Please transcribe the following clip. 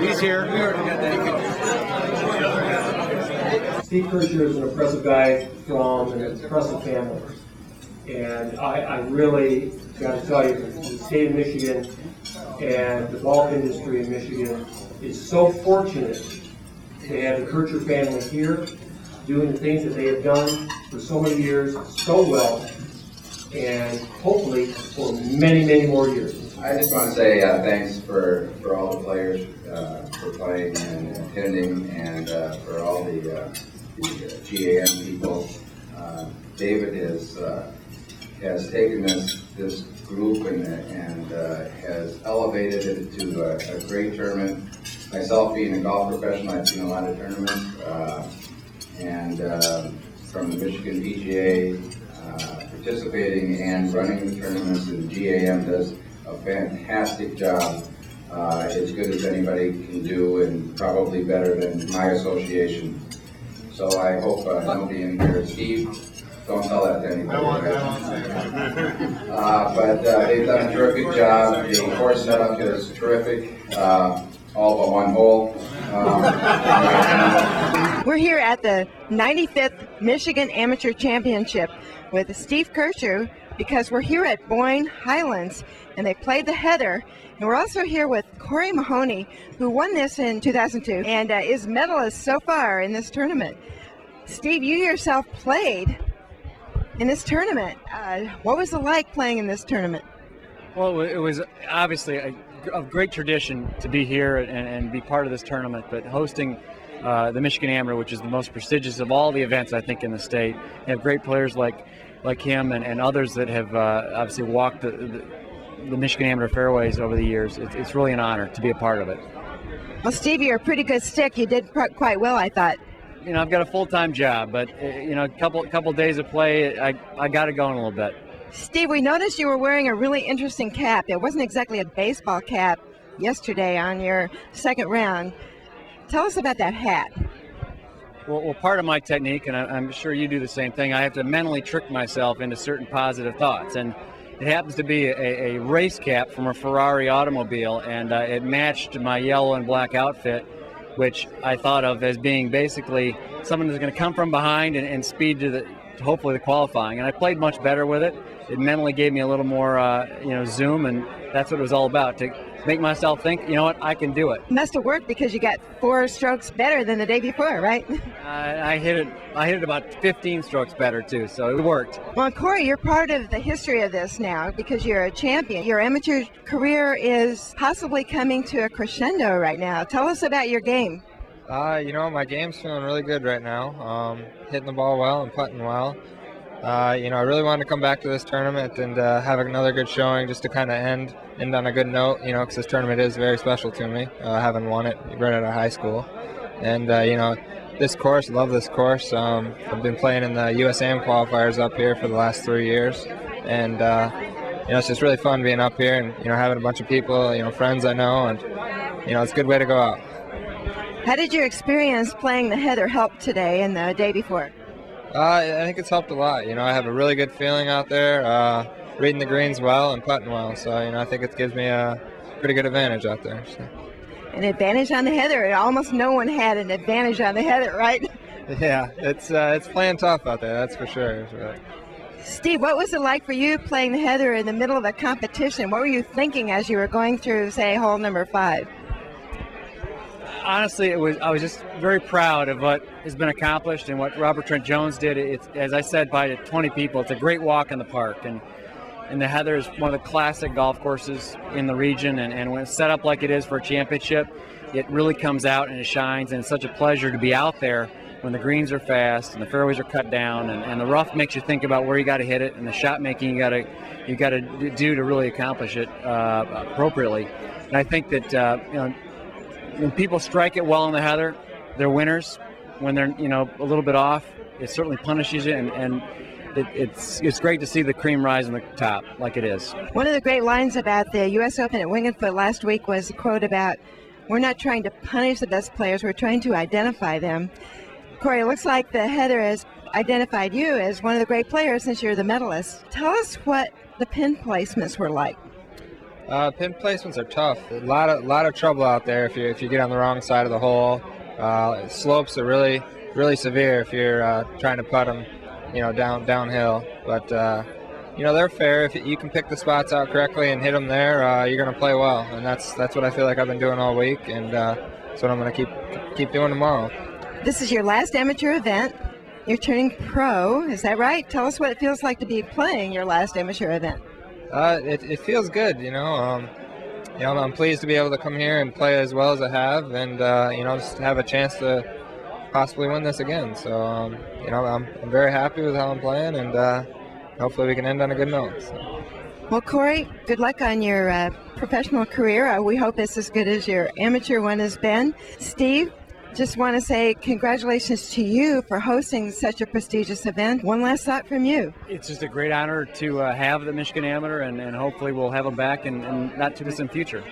He's here. Steve Kircher is an impressive guy from an impressive family. And I really got to tell you, the state of Michigan and the golf industry in Michigan is so fortunate to have the Kircher family here doing the things that they have done for so many years so well, and hopefully for many, many more years. I just want to say thanks for all the players for playing and attending, and for all the GAM people. David has taken this group and has elevated it to a great tournament. Myself, being a golf professional, I've seen a lot of tournaments, and from the Michigan PGA, participating and running the tournaments, and GAM does a fantastic job, as good as anybody can do, and probably better than my association. So I hope nobody in here, Steve, don't tell that to anybody. But they've done a terrific job. The course setup is terrific, all but one hole. We're here at the 95th Michigan Amateur Championship with Steve Kircher, because we're here at Boyne Highlands, and they played the Heather. And we're also here with Corey Mahoney, who won this in 2002 and is medalist so far in this tournament. Steve, you yourself played in this tournament. What was it like playing in this tournament? Well, it was obviously a great tradition to be here and be part of this tournament, but hosting the Michigan Amateur, which is the most prestigious of all the events, I think, in the state. They have great players like him and others that have obviously walked the Michigan Amateur fairways over the years. It's really an honor to be a part of it. Well, Steve, you're a pretty good stick. You did quite well, I thought. You know, I've got a full-time job, but a couple days of play, I got it going a little bit. Steve, we noticed you were wearing a really interesting cap. It wasn't exactly a baseball cap yesterday on your second round. Tell us about that hat. Well, part of my technique, and I'm sure you do the same thing, I have to mentally trick myself into certain positive thoughts. And it happens to be a race cap from a Ferrari automobile, and it matched my yellow and black outfit, which I thought of as being basically someone who's going to come from behind and speed to hopefully the qualifying. And I played much better with it. It mentally gave me a little more zoom, and that's what it was all about, to make myself think, you know what, I can do it. Must have worked, because you got 4 strokes better than the day before, right? I hit it about 15 strokes better too, so it worked. Well, Corey, you're part of the history of this now because you're a champion. Your amateur career is possibly coming to a crescendo right now. Tell us about your game. My game's feeling really good right now. Hitting the ball well and putting well. I really wanted to come back to this tournament and have another good showing, just to kind of end on a good note, because this tournament is very special to me, having won it right out of high school. And, this course, love this course. I've been playing in the USAM qualifiers up here for the last 3 years. And, it's just really fun being up here and, having a bunch of people, friends I know, and, it's a good way to go out. How did your experience playing the Heather help today and the day before? I think it's helped a lot. I have a really good feeling out there, reading the greens well and putting well. So, I think it gives me a pretty good advantage out there. So. An advantage on the Heather? Almost no one had an advantage on the Heather, right? Yeah, it's playing tough out there, that's for sure. Right. Steve, what was it like for you playing the Heather in the middle of the competition? What were you thinking as you were going through, say, hole number 5? Honestly, I was just very proud of what has been accomplished and what Robert Trent Jones did. It's, as I said, by 20 people, it's a great walk in the park. And the Heather is one of the classic golf courses in the region. And when it's set up like it is for a championship, it really comes out and it shines. And it's such a pleasure to be out there when the greens are fast and the fairways are cut down, and the rough makes you think about where you got to hit it, and the shot making you got to do to really accomplish it appropriately. And I think that when people strike it well in the heather, they're winners. When they're a little bit off, it certainly punishes you, and it's great to see the cream rise on the top like it is. One of the great lines about the U.S. Open at Winged last week was a quote about, "We're not trying to punish the best players, we're trying to identify them." Corey, it looks like the heather has identified you as one of the great players since you're the medalist. Tell us what the pin placements were like. Pin placements are tough. A lot of trouble out there if you get on the wrong side of the hole. Slopes are really severe if you're trying to putt them, downhill. But they're fair. If you can pick the spots out correctly and hit them there, you're going to play well. And that's what I feel like I've been doing all week, and that's what I'm going to keep doing tomorrow. This is your last amateur event. You're turning pro, is that right? Tell us what it feels like to be playing your last amateur event. It feels good, I'm pleased to be able to come here and play as well as I have, and just have a chance to possibly win this again. So I'm very happy with how I'm playing, and hopefully we can end on a good note. So. Well, Corey, good luck on your professional career. We hope it's as good as your amateur one has been. Steve, just want to say congratulations to you for hosting such a prestigious event. One last thought from you. It's just a great honor to have the Michigan Amateur, and hopefully we'll have them back in not too distant future.